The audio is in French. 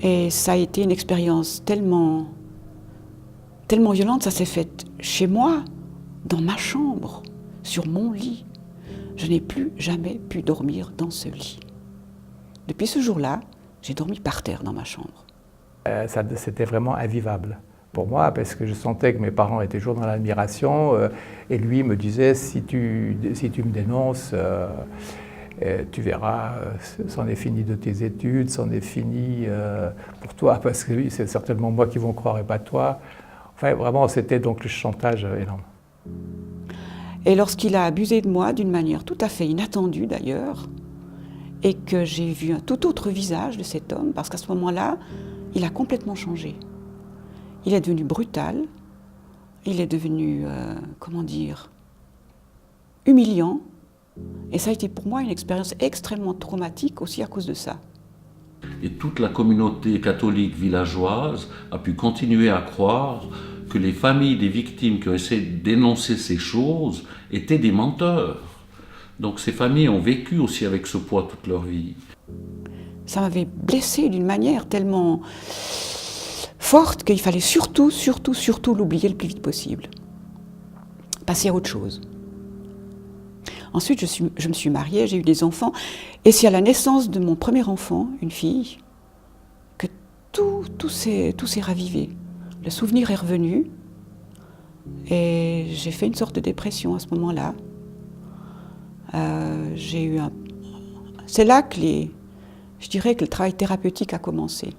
Et ça a été une expérience tellement violente, ça s'est fait chez moi, dans ma chambre, sur mon lit. Je n'ai plus jamais pu dormir dans ce lit. Depuis ce jour-là, j'ai dormi par terre dans ma chambre. C'était vraiment invivable pour moi, parce que je sentais que mes parents étaient toujours dans l'admiration, et lui me disait, si tu me dénonces, tu verras, c'en est fini de tes études, c'en est fini pour toi, parce que c'est certainement moi qui vont croire et pas toi. Enfin, vraiment, c'était donc le chantage énorme. Et lorsqu'il a abusé de moi d'une manière tout à fait inattendue d'ailleurs, et que j'ai vu un tout autre visage de cet homme, parce qu'à ce moment-là, il a complètement changé. Il est devenu brutal, il est devenu, humiliant, et ça a été pour moi une expérience extrêmement traumatique aussi à cause de ça. Et toute la communauté catholique villageoise a pu continuer à croire que les familles des victimes qui ont essayé de dénoncer ces choses étaient des menteurs. Donc ces familles ont vécu aussi avec ce poids toute leur vie. Ça m'avait blessée d'une manière tellement forte qu'il fallait surtout l'oublier le plus vite possible. Passer à autre chose. Ensuite, je me suis mariée, j'ai eu des enfants, et c'est à la naissance de mon premier enfant, une fille, que tout s'est ravivé. Le souvenir est revenu, et j'ai fait une sorte de dépression à ce moment-là. C'est là que je dirais que le travail thérapeutique a commencé.